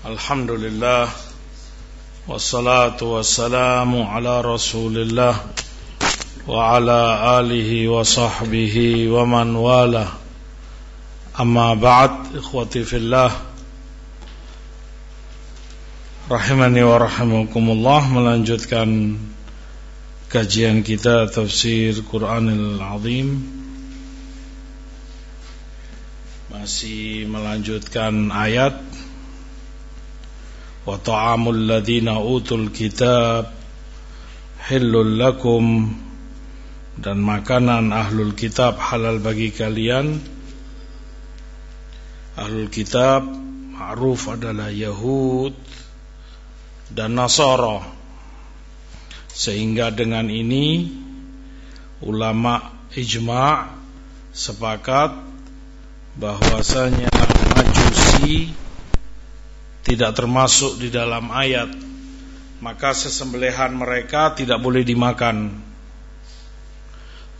Alhamdulillah, wassalatu wassalamu ala rasulillah wa ala alihi wa sahbihi wa man wala. Amma ba'd, ikhwati fillah, rahimani wa rahimakumullah. Melanjutkan kajian kita tafsir Quranil Azim, masih melanjutkan ayat wa ta'amul ladzina utul kitab hillul lakum, dan makanan ahlul kitab halal bagi kalian. Ahlul kitab ma'ruf adalah Yahud dan Nasara, sehingga dengan ini ulama ijma' sepakat bahwasanya Majusi tidak termasuk di dalam ayat, maka sesembelihan mereka tidak boleh dimakan.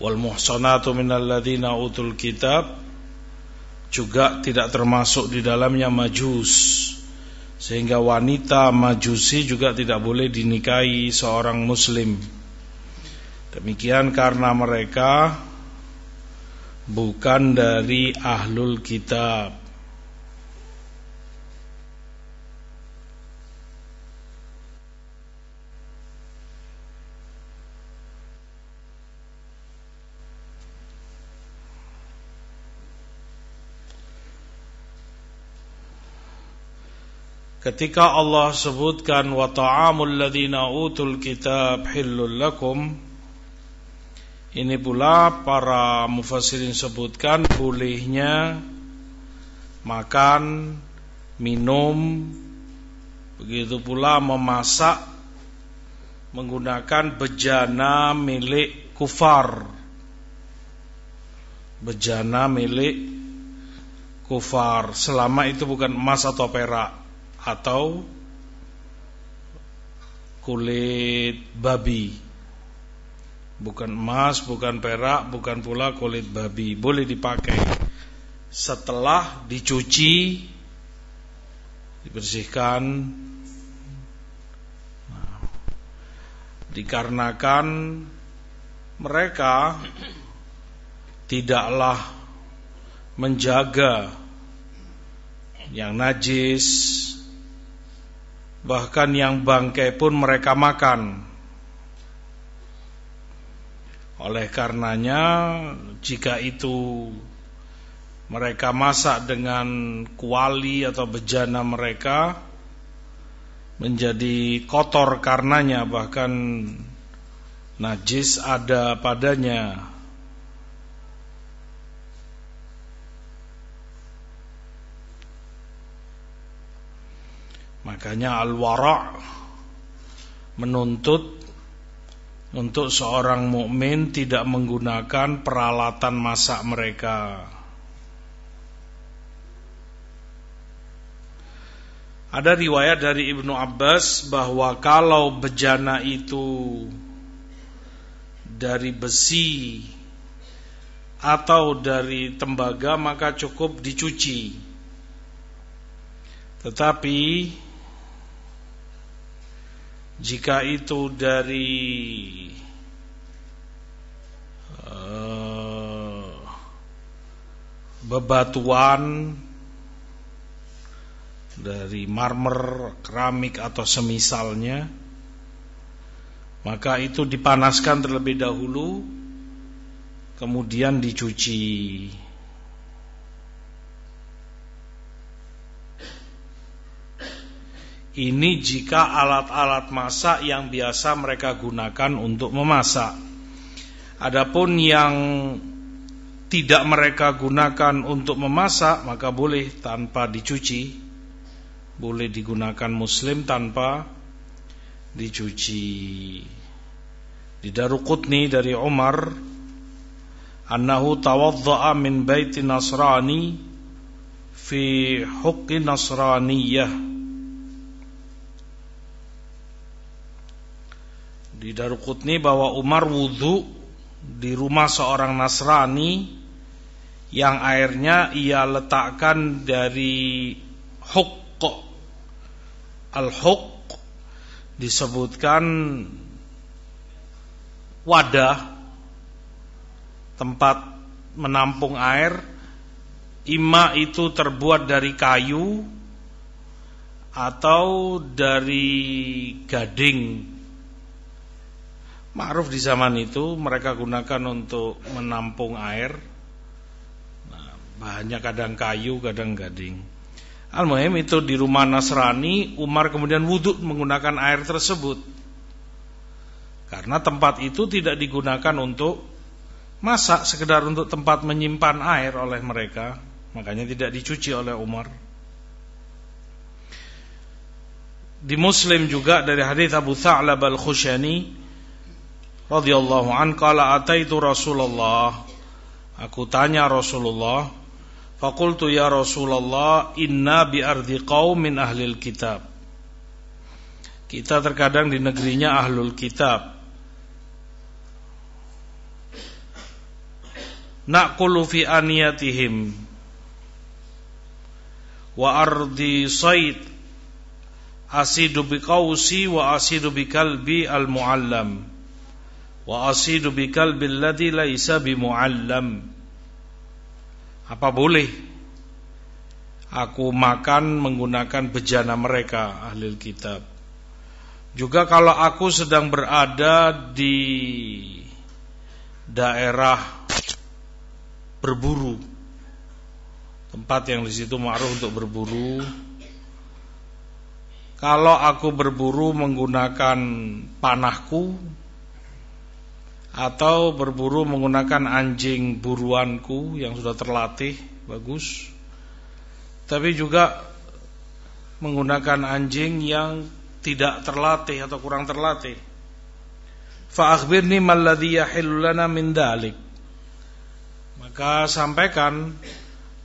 Wal muhsanatu minal ladzina utul kitab juga tidak termasuk di dalamnya Majus, sehingga wanita Majusi juga tidak boleh dinikahi seorang muslim. Demikian karena mereka bukan dari ahlul kitab. Ketika Allah sebutkan wa ta'amul ladzina utul kitab hillul lakum, ini pula para mufassirin sebutkan bolehnya makan, minum, begitu pula memasak menggunakan bejana milik kufar. Bejana milik kufar, selama itu bukan emas atau perak atau kulit babi. Bukan emas, bukan perak, bukan pula kulit babi. Boleh dipakai setelah dicuci, dibersihkan. Dikarenakan mereka tidaklah menjaga yang najis, bahkan yang bangkai pun mereka makan. Oleh karenanya, jika itu mereka masak dengan kuali atau bejana mereka, menjadi kotor karenanya, bahkan najis ada padanya. Makanya al-wara' menuntut untuk seorang mukmin tidak menggunakan peralatan masak mereka. Ada riwayat dari Ibnu Abbas bahwa kalau bejana itu dari besi atau dari tembaga maka cukup dicuci. Tetapi jika itu dari bebatuan, dari marmer, keramik atau semisalnya, maka itu dipanaskan terlebih dahulu, kemudian dicuci. Ini jika alat-alat masak yang biasa mereka gunakan untuk memasak. Adapun yang tidak mereka gunakan untuk memasak, maka boleh tanpa dicuci. Boleh digunakan muslim tanpa dicuci. Di Daruqutni dari Umar, annahu tawadda'a min baiti Nasrani fi huqqi Nasraniyah. Di Daruqutni bahwa Umar wudu di rumah seorang Nasrani yang airnya ia letakkan dari hukk. al-huq disebutkan wadah, tempat menampung air, imma itu terbuat dari kayu atau dari gading. Ma'ruf di zaman itu mereka gunakan untuk menampung air. Nah, bahannya kadang kayu, kadang gading. Al-muhim itu di rumah Nasrani, Umar kemudian wudhu menggunakan air tersebut. Karena tempat itu tidak digunakan untuk masak, sekedar untuk tempat menyimpan air oleh mereka. Makanya tidak dicuci oleh Umar. Di Muslim juga dari hadits Abu Tha'lab al-Khushani radhiyallahu an, qala ataitu Rasulullah, aku tanya Rasulullah, faqultu ya Rasulullah, inna bi ardi qaumin ahlil kitab. Kita terkadang di negerinya ahlul kitab. Naqulu fi aniyatihim wa ardi sayd asidu bi qausi wa asidu bi kalbi al muallam wa asidu bi kalbi alladhi laisa bi muallam. Apa boleh aku makan menggunakan bejana mereka ahlul kitab? Juga kalau aku sedang berada di daerah berburu, tempat yang di situ ma'ruf untuk berburu, kalau aku berburu menggunakan panahku atau berburu menggunakan anjing buruanku yang sudah terlatih bagus, tapi juga menggunakan anjing yang tidak terlatih atau kurang terlatih, fa akhbirni mal ladzi yahillu lana min dzalik, maka sampaikan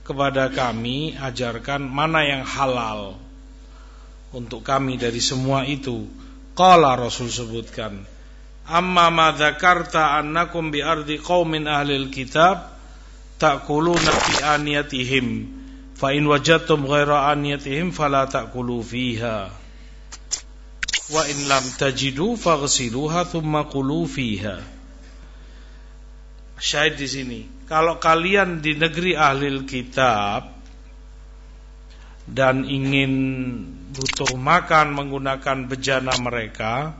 kepada kami, ajarkan mana yang halal untuk kami dari semua itu. Qala, Rasul sebutkan, amma ma dzakarta annakum bi ardi qaumin ahlil kitab ta'kuluna fi aniyatihim fa in wajadtum ghaira aniyatihim fala ta'kulu fiha wa in lam tajidu faghsiluha thumma qulu fiha. Syahid di sini, kalau kalian di negeri ahlil kitab dan ingin butuh makan menggunakan bejana mereka,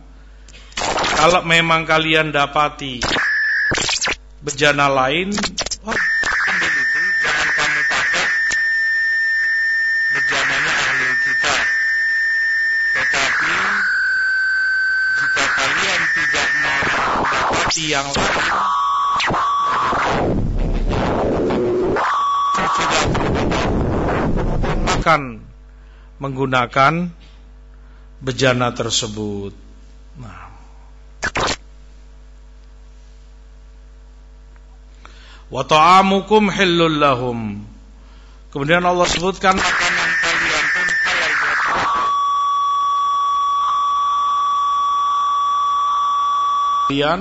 kalau memang kalian dapati bejana lain, ambil itu, jangan kamu pakai bejananya ahlul kitab. Tetapi jika kalian tidak mau mendapati yang lain, makan menggunakan bejana tersebut. Nah, wa ta'amukum hillul lahum. Kemudian Allah sebutkan makanan kalian pun halal buat mereka. Kalian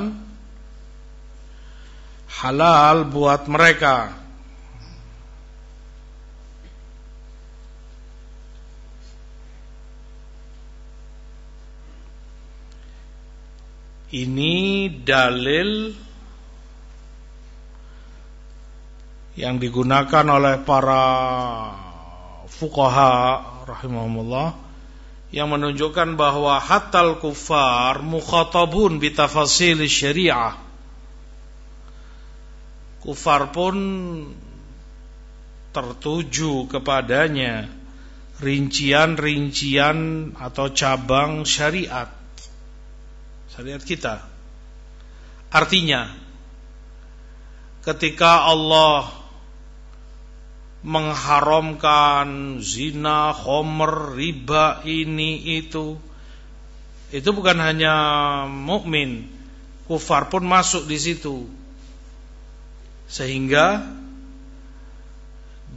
halal buat mereka. Ini dalil yang digunakan oleh para fuqaha rahimahumullah, yang menunjukkan bahwa hatal kufar mukhatabun bitafasil syariah. Kufar pun tertuju kepadanya rincian-rincian atau cabang syariat kita. Artinya, ketika Allah mengharamkan zina, khamr, riba, ini itu bukan hanya mukmin, kufar pun masuk di situ. Sehingga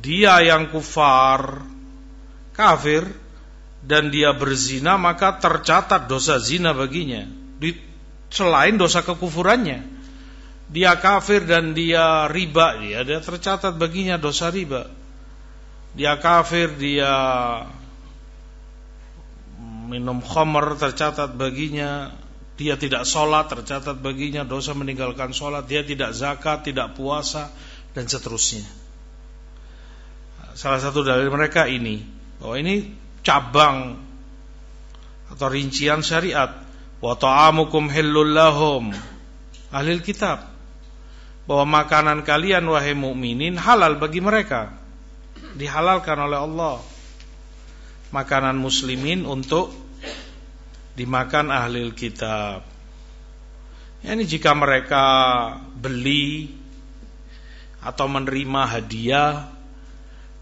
dia yang kafir dan dia berzina, maka tercatat dosa zina baginya. Selain dosa kekufurannya, dia kafir dan dia riba, dia tercatat baginya dosa riba. Dia kafir, dia minum khamr tercatat baginya, dia tidak sholat tercatat baginya dosa meninggalkan sholat, dia tidak zakat, tidak puasa, dan seterusnya. Salah satu dari mereka ini, bahwa ini cabang atau rincian syariat. Wa ta'amukum hillul lahum, ahlil kitab, bahwa makanan kalian wahai mukminin halal bagi mereka, dihalalkan oleh Allah. Makanan muslimin untuk dimakan ahlil kitab. Ini jika mereka beli atau menerima hadiah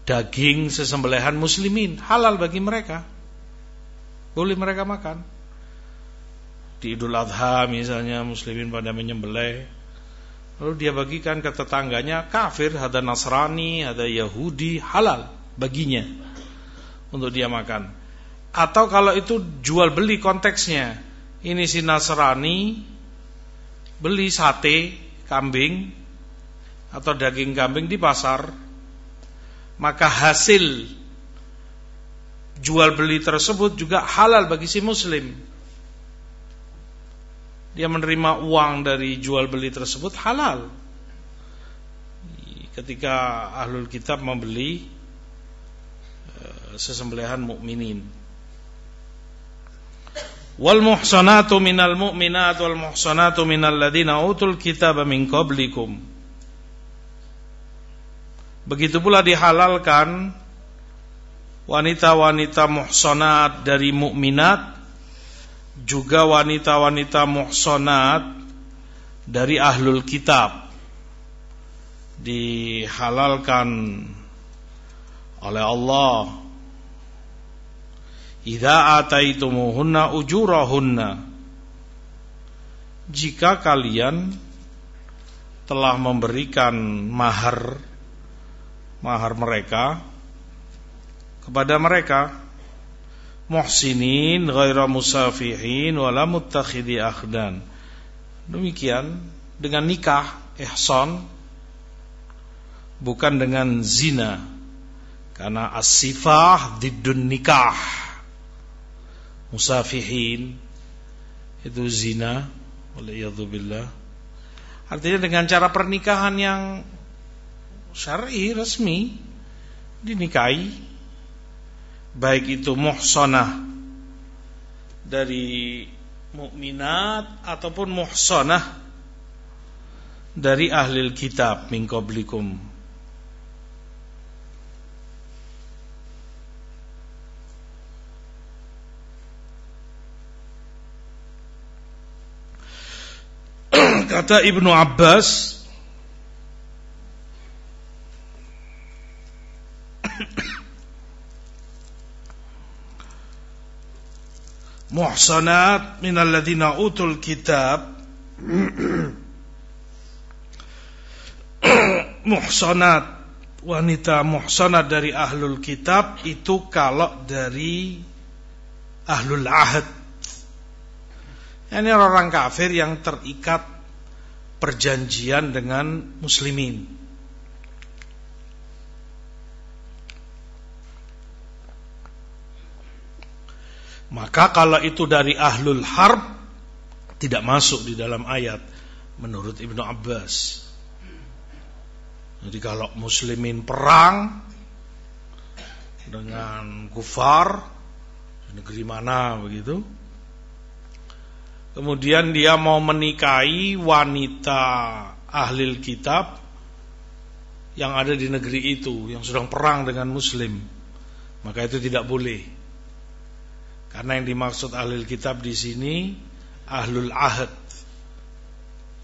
daging sesembelihan muslimin, halal bagi mereka, boleh mereka makan. Di Idul Adha misalnya muslimin pada menyembelih, lalu dia bagikan ke tetangganya kafir, ada Nasrani, ada Yahudi, halal baginya untuk dia makan. Atau kalau itu jual beli konteksnya, ini si Nasrani beli sate kambing atau daging kambing di pasar, maka hasil jual beli tersebut juga halal bagi si muslim. Dia menerima uang dari jual beli tersebut halal. Ketika ahlul kitab membeli sesembelihan mukminin. Wal muhsanatu minal mu'minat wal muhsanatu minal ladzina utul kitaba min qablikum. Begitu pula dihalalkan wanita-wanita muhsanat dari mukminat, juga wanita-wanita muhsanat dari ahlul kitab, dihalalkan oleh Allah. Idza ataitumuhunna ujurahunna, jika kalian telah memberikan mahar mereka kepada mereka, muhsinin ghaira musafihin wala muttakhidhi akhdan, demikian dengan nikah ihsan, bukan dengan zina, karena as-sifah diddun nikah. Musafihin itu zina, waliyadzubillah. Artinya dengan cara pernikahan yang syar'i resmi dinikahi, baik itu muhsanah dari mukminat ataupun muhsanah dari ahlil kitab min qablikum. Kata Ibnu Abbas, muhsanat minal ladzina utul kitab, muhsanat, wanita muhsanat dari ahlul kitab itu kalau dari ahlul ahad, ini orang kafir yang terikat perjanjian dengan muslimin. Maka kalau itu dari ahlul harb, tidak masuk di dalam ayat menurut Ibnu Abbas. Jadi kalau muslimin perang dengan kufar di negeri mana begitu, kemudian dia mau menikahi wanita ahlil kitab yang ada di negeri itu, yang sedang perang dengan muslim, maka itu tidak boleh. Karena yang dimaksud ahlil kitab di sini ahlul ahad,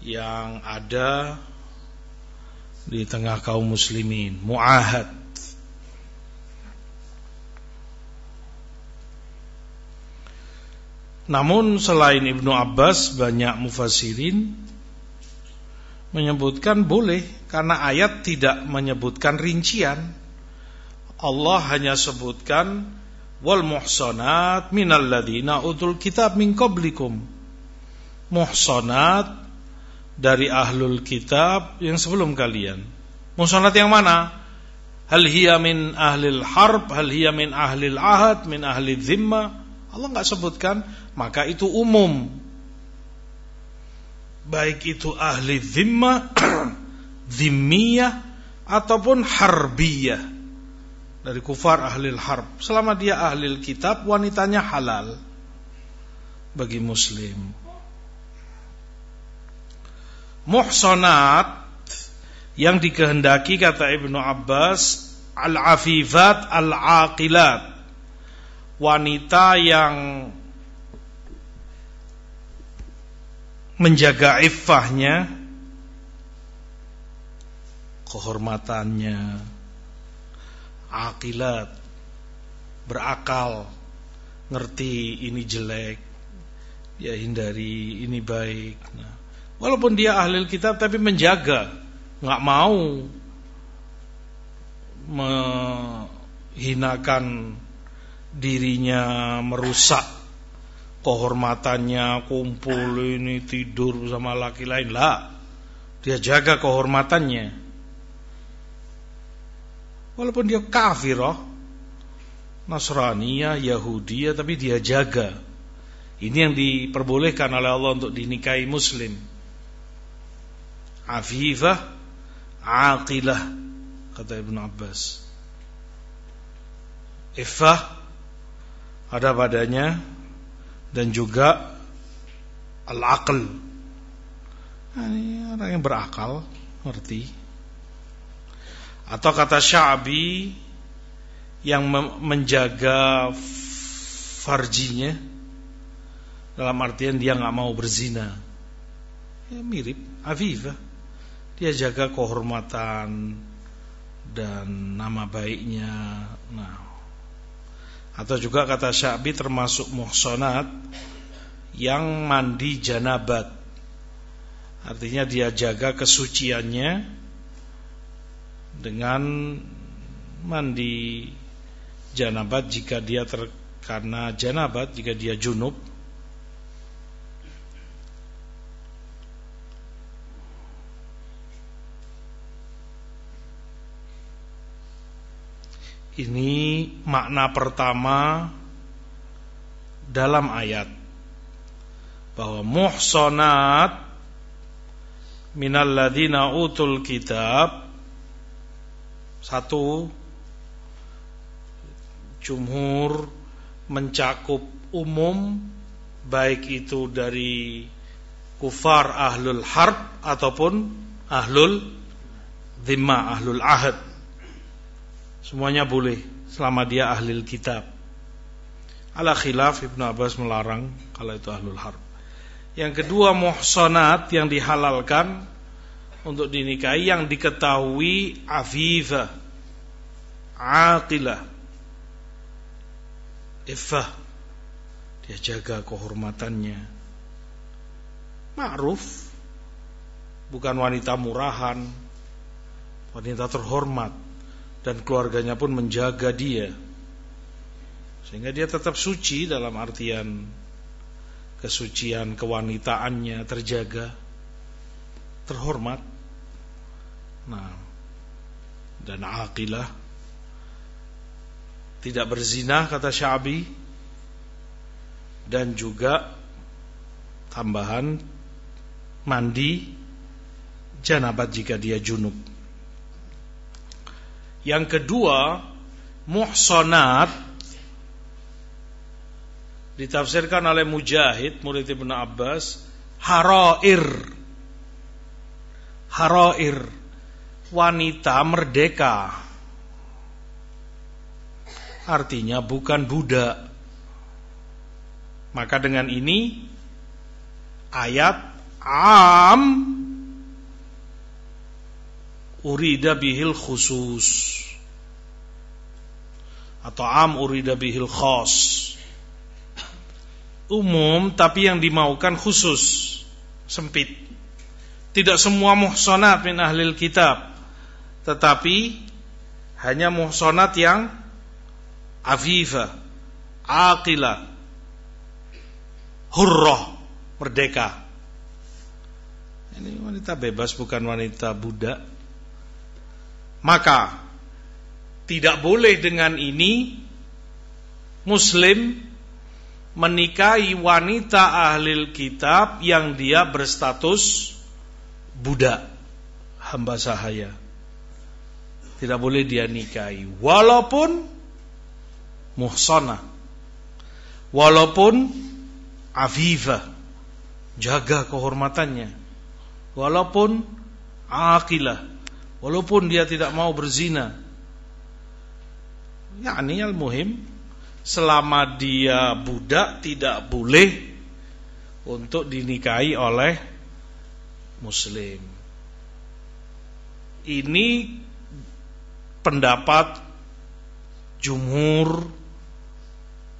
yang ada di tengah kaum muslimin, muahad. Namun selain Ibnu Abbas, banyak mufassirin menyebutkan boleh, karena ayat tidak menyebutkan rincian. Allah hanya sebutkan wal muhsanat minal ladzina utul kitab min qablikum, muhsanat dari ahlul kitab yang sebelum kalian. Muhsanat yang mana? Hal hiya min ahlil harb, hal hiya min ahlil ahad, min ahlil zimmah, Allah enggak sebutkan, maka itu umum. Baik itu ahli zimmah, zimmiyah ataupun harbiyah, dari kufar ahli harb. Selama dia ahli kitab, wanitanya halal bagi muslim. Muhsanat yang dikehendaki, kata Ibnu Abbas, al-afifat al-aqilat, wanita yang menjaga iffahnya, kehormatannya, aqilat, berakal, ngerti ini jelek, dia hindari, ini baik. Nah, walaupun dia ahli kitab tapi menjaga, nggak mau menghinakan dirinya, merusak kehormatannya, kumpul ini tidur sama laki lain, lah, dia jaga kehormatannya. Walaupun dia kafirah, Nasraniyah, Yahudiyah, tapi dia jaga. Ini yang diperbolehkan oleh Allah untuk dinikahi muslim. Afifah, aqilah, kata Ibnu Abbas. Iffah ada padanya, dan juga al-aql. Nah, ini orang yang berakal, ngerti. Atau kata Sya'bi, yang menjaga farjinya, dalam artian dia nggak mau berzina. Ya, mirip afifah, dia jaga kehormatan dan nama baiknya. Nah, atau juga kata Sya'bi termasuk muhsanat yang mandi janabat, artinya dia jaga kesuciannya dengan mandi janabat jika dia terkena janabat, jika dia junub. Ini makna pertama dalam ayat, bahwa muhsanat minal ladzina utul kitab. Satu, jumhur mencakup umum, baik itu dari kufar ahlul harb ataupun ahlul dhimmah, ahlul ahad. Semuanya boleh selama dia ahlul kitab. Ala khilaf, Ibnu Abbas melarang kalau itu ahlul harb. Yang kedua, muhsanat yang dihalalkan untuk dinikahi, yang diketahui afifah, aqilah, iffah, dia jaga kehormatannya, ma'ruf, bukan wanita murahan, wanita terhormat, dan keluarganya pun menjaga dia, sehingga dia tetap suci dalam artian kesucian kewanitaannya terjaga, terhormat. Nah, dan aqilah, tidak berzina kata Sya'bi, dan juga tambahan mandi janabat jika dia junub. Yang kedua, muhsanat ditafsirkan oleh Mujahid, murid Ibnu Abbas, harair. Harair, wanita merdeka. Artinya bukan budak. Maka dengan ini ayat am urida bihil khusus, atau am urida bihil khas, umum tapi yang dimaukan khusus, sempit. Tidak semua muhsanat min ahlil kitab, tetapi hanya muhsanat yang afifah, aqilah, hurrah, merdeka. Ini wanita bebas, bukan wanita budak. Maka tidak boleh dengan ini muslim menikahi wanita ahlil kitab yang dia berstatus budak, hamba sahaya. Tidak boleh dia nikahi walaupun muhsanah, walaupun afifah, jaga kehormatannya, walaupun aqilah, walaupun dia tidak mau berzina. Yani al-muhim, selama dia budak tidak boleh untuk dinikahi oleh muslim. Ini pendapat jumhur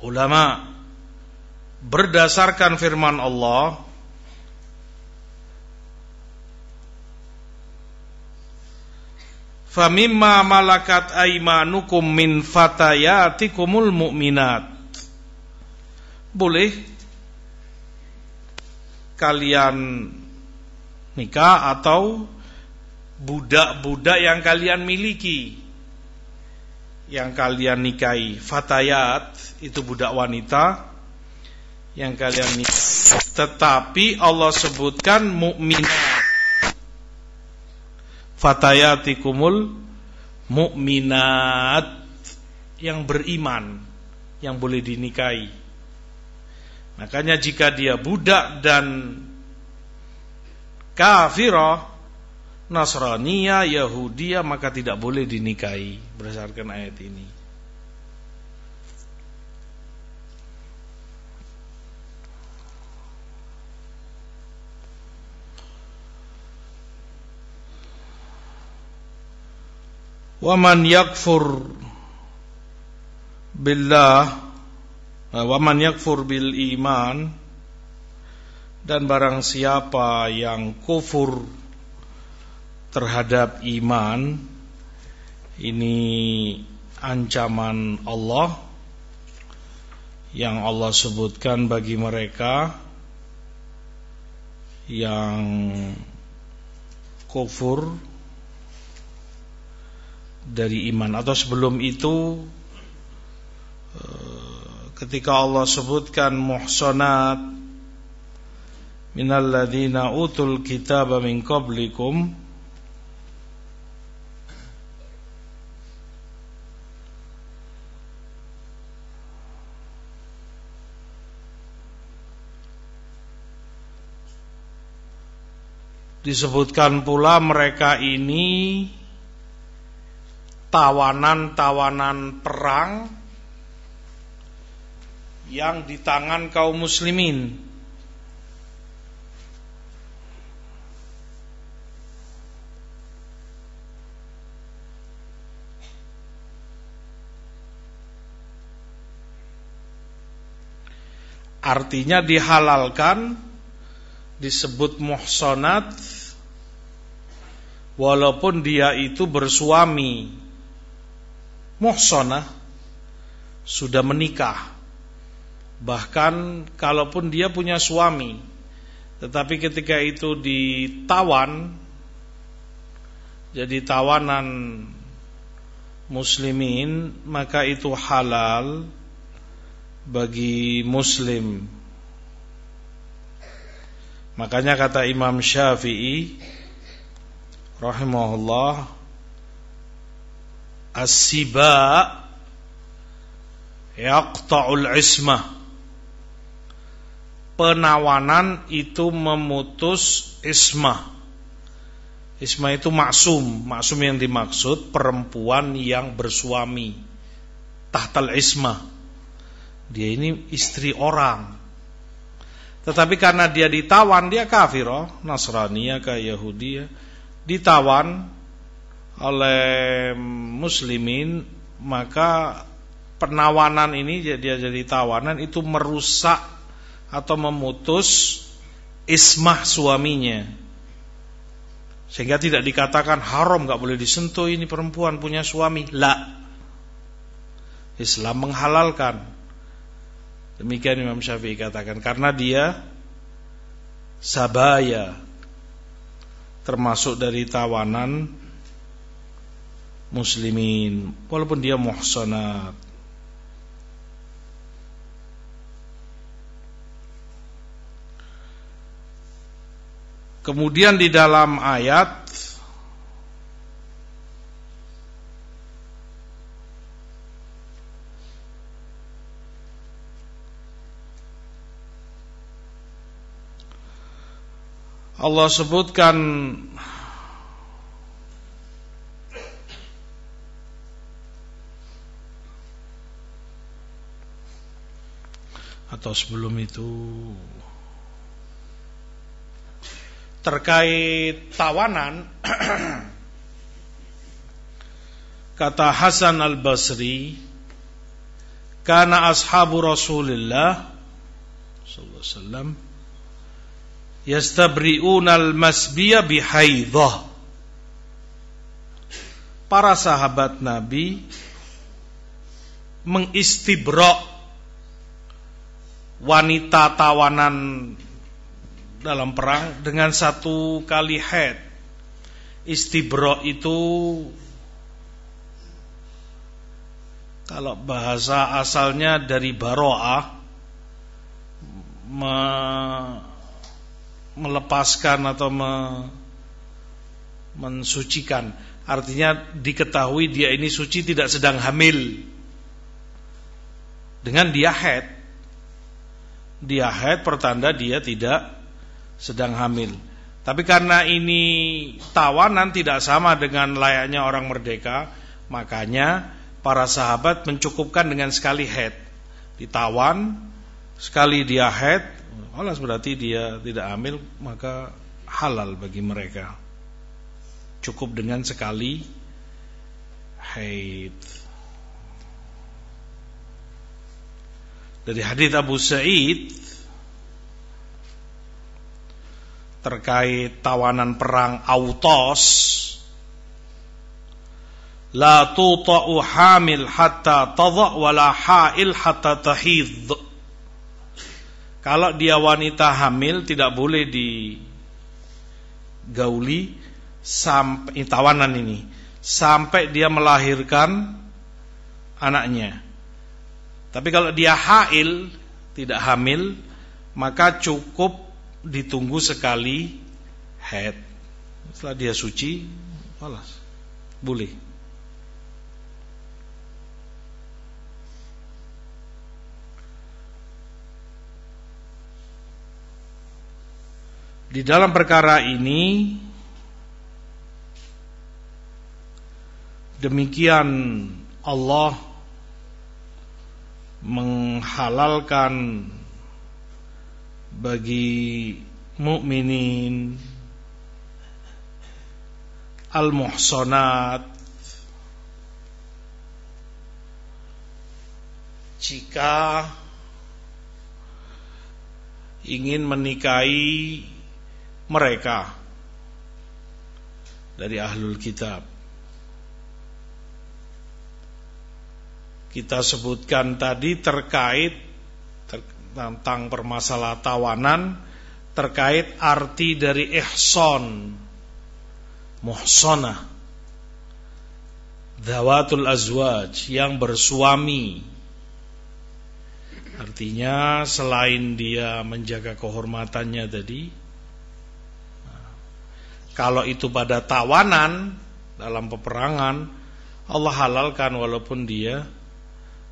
ulama berdasarkan firman Allah, famimma malakat aymanukum min fatayatikumul mu'minat. Boleh kalian nikah atau budak-budak yang kalian miliki, yang kalian nikahi. Fatayat itu budak wanita yang kalian nikahi, tetapi Allah sebutkan mukminat. Fatayatikumul mu'minat, yang beriman, yang boleh dinikahi. Makanya jika dia budak dan kafirah, Nasraniyah, Yahudiyah, maka tidak boleh dinikahi berdasarkan ayat ini. Waman yakfur billah, waman yakfur bil iman, dan barang siapa yang kufur terhadap iman, ini ancaman Allah yang Allah sebutkan bagi mereka yang kufur dari iman. Atau sebelum itu, ketika Allah sebutkan muhsanat minal ladzina utul kitaba min qablikum, disebutkan pula mereka ini tawanan-tawanan perang yang di tangan kaum muslimin. Artinya dihalalkan, disebut muhsanat walaupun dia itu bersuami. Muhsanah sudah menikah, bahkan kalaupun dia punya suami, tetapi ketika itu ditawan, jadi tawanan muslimin, maka itu halal bagi muslim. Makanya kata Imam Syafi'i rahimahullah, as-siba yaqta'ul ismah, penawanan itu memutus ismah. Ismah itu maksum. Maksum yang dimaksud perempuan yang bersuami, tahtal ismah, dia ini istri orang. Tetapi karena dia ditawan, dia kafirah, Nasraniyah ke Yahudiyah, ditawan oleh muslimin, maka penawanan ini, dia jadi tawanan, itu merusak atau memutus ismah suaminya, sehingga tidak dikatakan haram, gak boleh disentuh, ini perempuan punya suami. La, Islam menghalalkan. Demikian Imam Syafi'i katakan, karena dia sabaya, termasuk dari tawanan muslimin, walaupun dia muhsanat. Kemudian di dalam ayat Allah sebutkan atau sebelum itu terkait tawanan kata Hasan al-Basri, kana ashabu Rasulillah sallallahu alaihi wasallam yastabri'una al-masbiya bihaidah. Para sahabat Nabi mengistibra wanita tawanan dalam perang dengan satu kali haid. Istibra itu kalau bahasa asalnya dari baro'ah, melepaskan atau mensucikan. Artinya diketahui dia ini suci, tidak sedang hamil. Dengan dia haid, pertanda dia tidak sedang hamil. Tapi karena ini tawanan, tidak sama dengan layaknya orang merdeka, makanya para sahabat mencukupkan dengan sekali haid. Ditawan, sekali dia haid, berarti dia tidak hamil, maka halal bagi mereka. Cukup dengan sekali haid. Dari hadits Abu Sa'id terkait tawanan perang Autos, la tuta'u hamil hatta tadha' wala ha'il hatta tahidh. Kalau dia wanita hamil tidak boleh digauli sampai tawanan ini sampai dia melahirkan anaknya. Tapi kalau dia hail, tidak hamil, maka cukup ditunggu sekali haid. Setelah dia suci, boleh. Di dalam perkara ini demikian Allah menghalalkan bagi mukminin al-muhsanat jika ingin menikahi mereka dari ahlul kitab. Kita sebutkan tadi terkait tentang permasalahan tawanan, terkait arti dari ihsan, muhsanah, dhawatul azwaj, yang bersuami. Artinya selain dia menjaga kehormatannya tadi, kalau itu pada tawanan dalam peperangan, Allah halalkan walaupun dia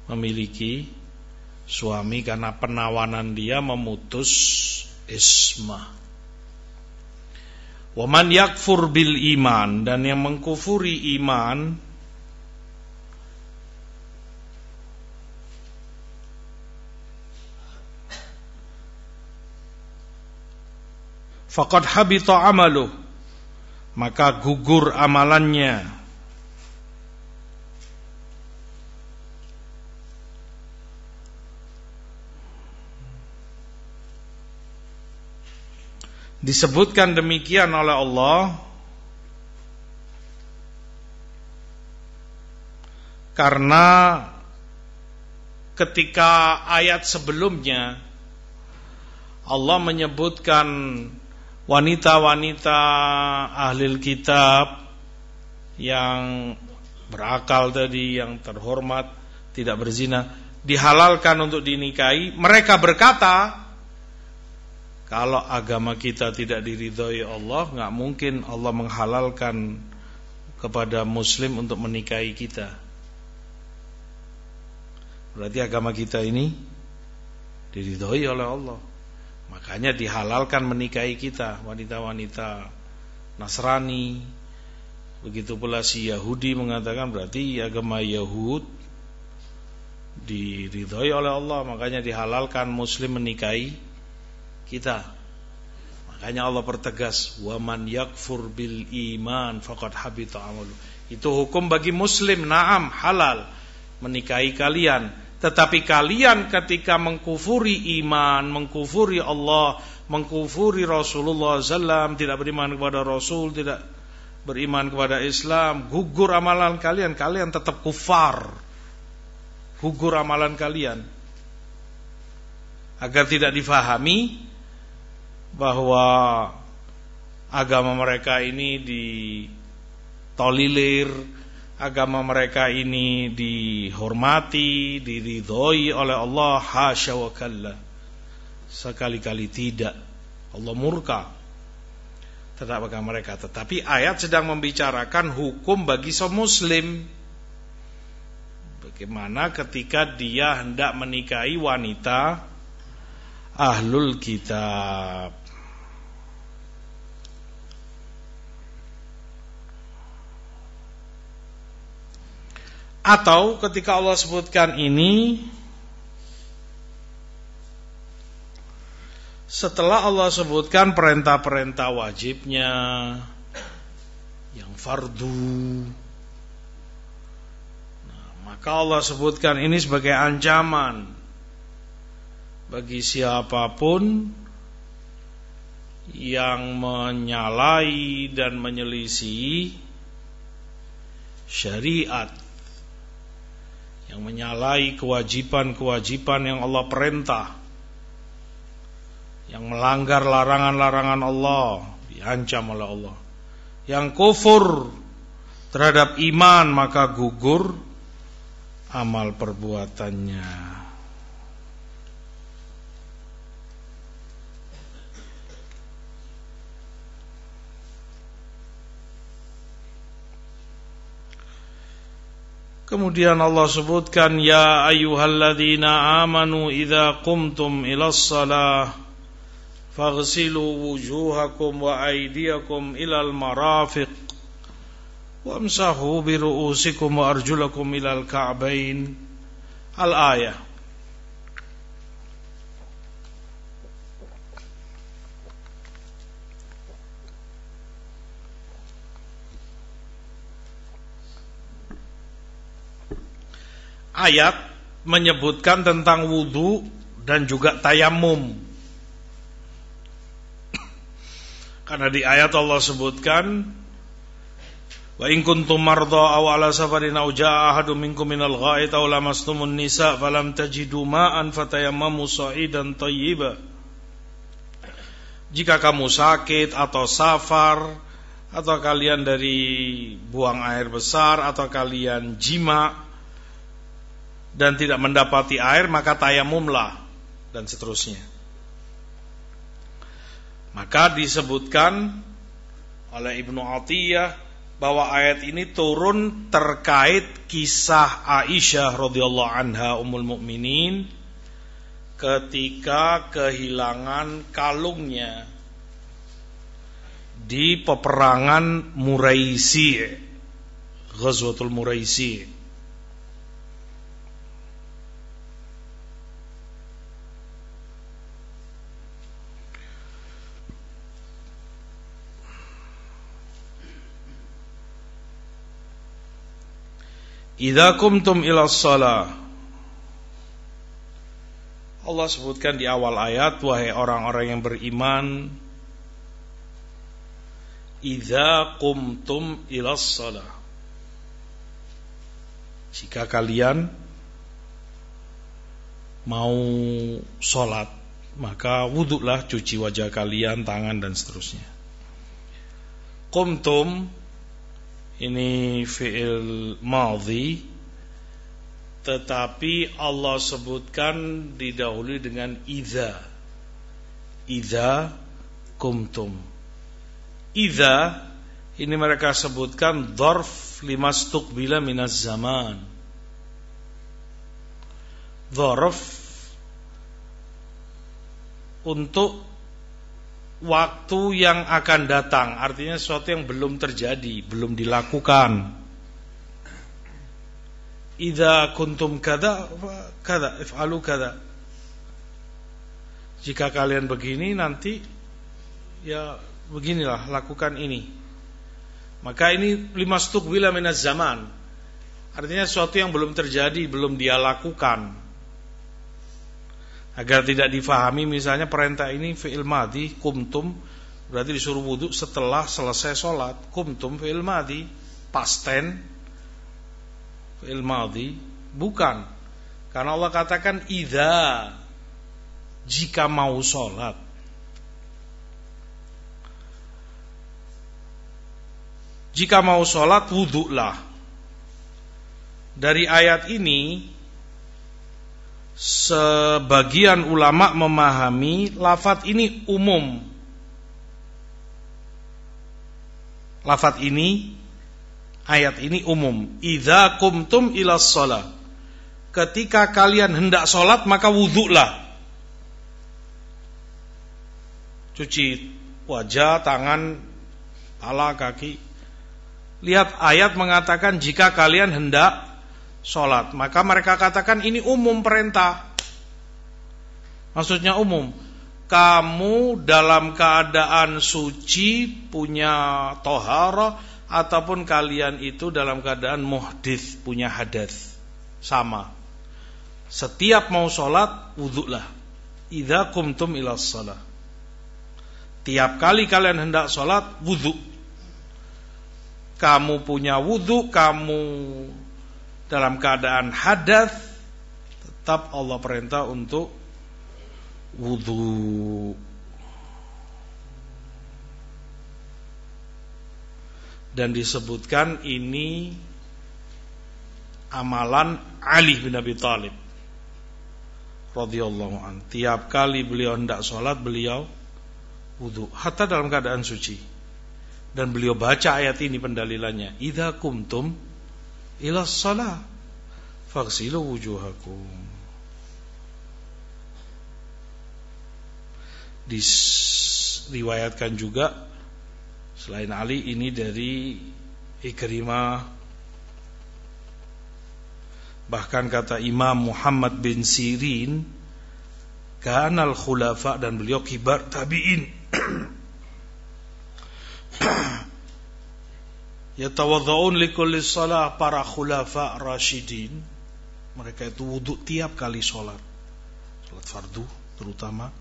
memiliki suami, karena penawanan dia memutus ismah. Wa man yakfur bil iman, dan yang mengkufuri iman, faqad habita amaluh, maka gugur amalannya. Disebutkan demikian oleh Allah karena ketika ayat sebelumnya Allah menyebutkan wanita-wanita ahli kitab yang berakal tadi, yang terhormat, tidak berzina, dihalalkan untuk dinikahi. Mereka berkata, Kalau agama kita tidak diridhoi Allah, nggak mungkin Allah menghalalkan kepada muslim untuk menikahi kita. Berarti agama kita ini diridhoi oleh Allah. Makanya dihalalkan menikahi kita, wanita-wanita Nasrani. Begitu pula si Yahudi mengatakan berarti agama Yahud diridhoi oleh Allah, makanya dihalalkan muslim menikahi kita. Makanya Allah pertegas, wa man yakfur bil iman faqad habita amalu. Itu hukum bagi muslim, na'am, halal menikahi kalian. Tetapi kalian ketika mengkufuri iman, mengkufuri Allah, mengkufuri Rasulullah SAW, tidak beriman kepada Rasul, tidak beriman kepada Islam, gugur amalan kalian, kalian tetap kufar. Gugur amalan kalian. Agar tidak difahami bahwa agama mereka ini ditolilir, agama mereka ini dihormati, diridhoi oleh Allah, hasya wa kalla. Sekali-kali tidak. Allah murka terhadap agama mereka. Tetapi ayat sedang membicarakan hukum bagi seorang muslim. Bagaimana ketika dia hendak menikahi wanita ahlul kitab. Atau ketika Allah sebutkan ini setelah Allah sebutkan perintah-perintah wajibnya yang fardu, maka Allah sebutkan ini sebagai ancaman bagi siapapun yang menyalahi dan menyelisihi syariat, yang menyalahi kewajiban-kewajiban yang Allah perintah, yang melanggar larangan-larangan Allah, diancam oleh Allah. Yang kufur terhadap iman, maka gugur amal perbuatannya. Kemudian Allah sebutkan, ya ayyuhalladzina amanu idza qumtum ilas shalah faghsilu wujuhakum wa aydiyakum ilal marafiq wamsahu bi ru'usikum wa arjulakum ilal ka'bain. Al-ayah. Ayat menyebutkan tentang wudu dan juga tayamum. Karena di ayat Allah sebutkan, wa in kuntum marda aw ala safarin aw jaa ahadum minkum minal gha'it aw lamastumun nisa falam tajidu ma'an fatayammamu sa'idan thayyiba. Jika kamu sakit atau safar, atau kalian dari buang air besar, atau kalian jima dan tidak mendapati air, maka tayamumlah, dan seterusnya. Maka disebutkan oleh Ibnu Atiyah bahwa ayat ini turun terkait kisah Aisyah radhiyallahu anha ummul mukminin ketika kehilangan kalungnya di peperangan Muraisi, Ghazwatul Muraisi. Idza qumtum ilas shalah, Allah sebutkan di awal ayat, wahai orang-orang yang beriman, idza qumtum ilas shalah, jika kalian mau sholat, maka wuduklah, cuci wajah kalian, tangan dan seterusnya. Qumtum ini fi'il madhi, tetapi Allah sebutkan didahului dengan idza. idza kumtum. Idza ini mereka sebutkan dzarf limastuqbila minaz zaman. Dzarf untuk waktu yang akan datang, artinya sesuatu yang belum terjadi, belum dilakukan. Idza kuntum kada kada if'alu kada. Jika kalian begini nanti ya beginilah, lakukan ini. Maka ini limastuqbila minaz zaman. Artinya sesuatu yang belum terjadi, belum dia lakukan. Agar tidak difahami misalnya perintah ini fi'il madhi, kumtum berarti disuruh wudu setelah selesai sholat. Kumtum fi'il madhi, past tense fi'il madhi. Bukan. Karena Allah katakan idza, jika mau sholat. Jika mau sholat, wudu'lah. Dari ayat ini sebagian ulama memahami lafaz ini umum. Lafaz ini, ayat ini umum. Idza qumtum ilas shalah. Ketika kalian hendak sholat maka wudu'lah. Cuci wajah, tangan, kepala, kaki. Lihat ayat mengatakan jika kalian hendak sholat. Maka mereka katakan ini umum perintah. Maksudnya umum. Kamu dalam keadaan suci, punya toharah, ataupun kalian itu dalam keadaan muhdits, punya hadas. Sama. Setiap mau sholat, wudu'lah. Idza qumtum ilas shalah. Tiap kali kalian hendak sholat, wudu. Kamu punya wudu, kamu dalam keadaan hadas, tetap Allah perintah untuk wudu. Dan disebutkan ini amalan Ali bin Abi Thalib radhiyallahu anhu. Tiap kali beliau hendak sholat, beliau wudu, hatta dalam keadaan suci. Dan beliau baca ayat ini pendalilannya. Idza kumtum ilas shalah faghsilu wujuhakum. Diriwayatkan juga selain Ali ini dari Ikrimah. Bahkan kata Imam Muhammad bin Sirin, kanal khulafa, dan beliau kibar tabi'in, yatawaddaun likulli shalah, para khulafa rasyidin, mereka itu wudu tiap kali sholat fardu terutama.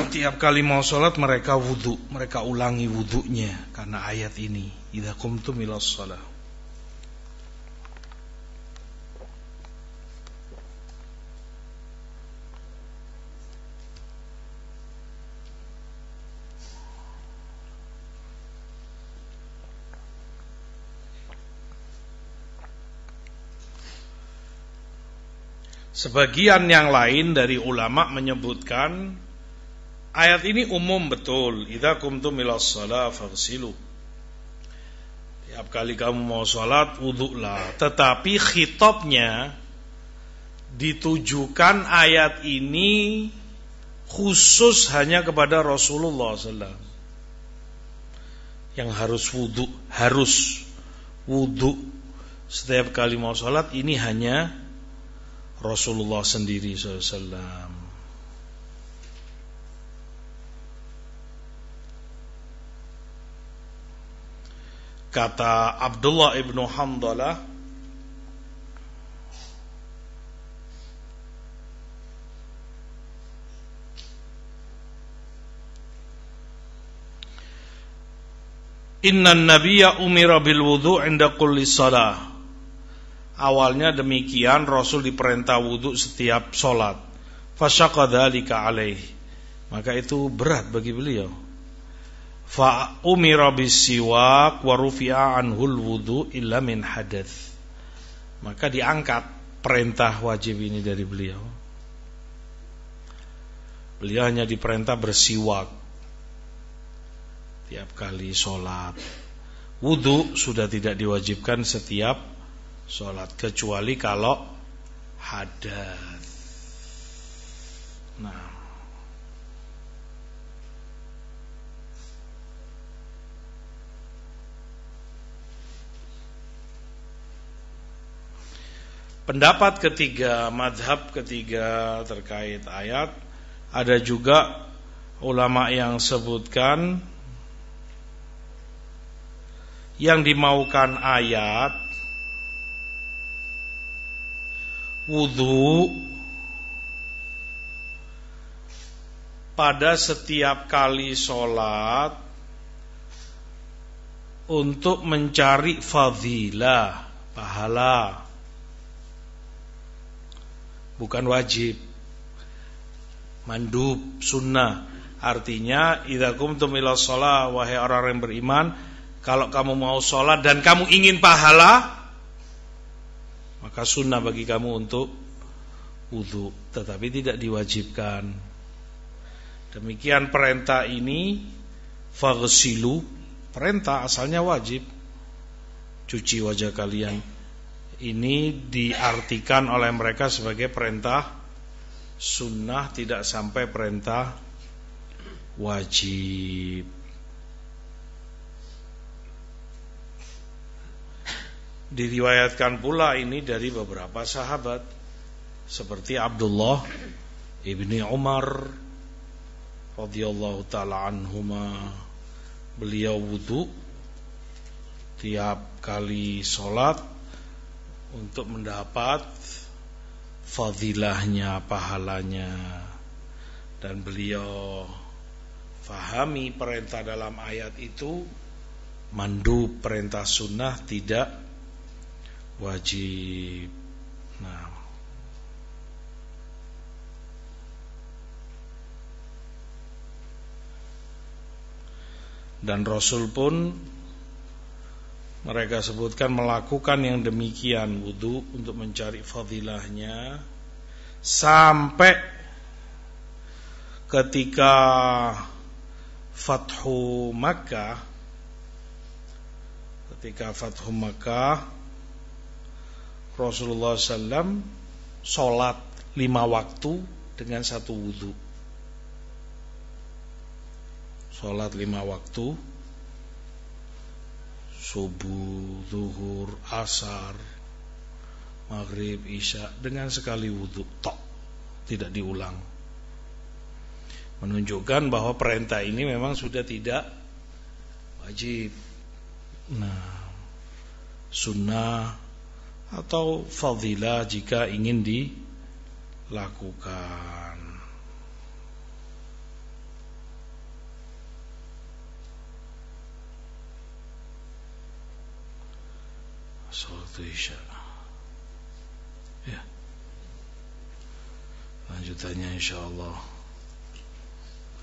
Tiap kali mau sholat mereka wudu, mereka ulangi wudunya karena ayat ini, idza qumtum ilas shalah. Sebagian yang lain dari ulama menyebutkan ayat ini umum betul. Idza qumtum ilas shalah faghsilu. Tiap kali kamu mau salat, wudu'lah. Tetapi khitabnya ditujukan ayat ini khusus hanya kepada Rasulullah sallallahu alaihi wasallam. Yang harus wudu setiap kali mau salat, ini hanya Rasulullah sendiri SAW. Kata Abdullah ibnu Hamdalah, innan nabiyya umira bil wudu' inda kulli shalah. Awalnya demikian, Rasul diperintah wudu setiap sholat. Fasyaqqa dzalika alaih, maka itu berat bagi beliau. Fa umira bisiwak wa rufi'a anhul wudu illa min hadath, maka diangkat perintah wajib ini dari beliau. Beliau hanya diperintah bersiwak tiap kali sholat. Wudu sudah tidak diwajibkan setiap sholat, kecuali kalau hadas. Nah, pendapat ketiga, madhab ketiga terkait ayat, ada juga ulama yang sebutkan yang dimaukan ayat wudu pada setiap kali sholat untuk mencari fadilah, pahala, bukan wajib, mandub, sunnah. Artinya idza qumtum ila shalah, wahai orang yang beriman, kalau kamu mau sholat dan kamu ingin pahala, maka sunnah bagi kamu untuk wudu, tetapi tidak diwajibkan. Demikian perintah ini, faghsilu, perintah asalnya wajib, cuci wajah kalian. Ini diartikan oleh mereka sebagai perintah sunnah, tidak sampai perintah wajib. Diriwayatkan pula ini dari beberapa sahabat, seperti Abdullah ibni Umar radhiyallahu ta'ala anhuma. Beliau wudu tiap kali sholat untuk mendapat fadilahnya, pahalanya. Dan beliau fahami perintah dalam ayat itu mandub, perintah sunnah, tidak wajib. Nah, dan Rasul pun mereka sebutkan melakukan yang demikian, wudu untuk mencari fadilahnya, sampai ketika Fathu Makkah. Ketika Fathu Makkah, Rasulullah SAW sholat 5 waktu dengan 1 wudu. Sholat 5 waktu, subuh, zuhur, asar, maghrib, isya, dengan sekali wudu tok, tidak diulang. Menunjukkan bahwa perintah ini memang sudah tidak wajib. Nah, sunnah atau fadilah jika ingin dilakukan. Salat isya. Ya. Lanjutannya insyaallah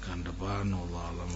akan depan. Wallahu a'lam.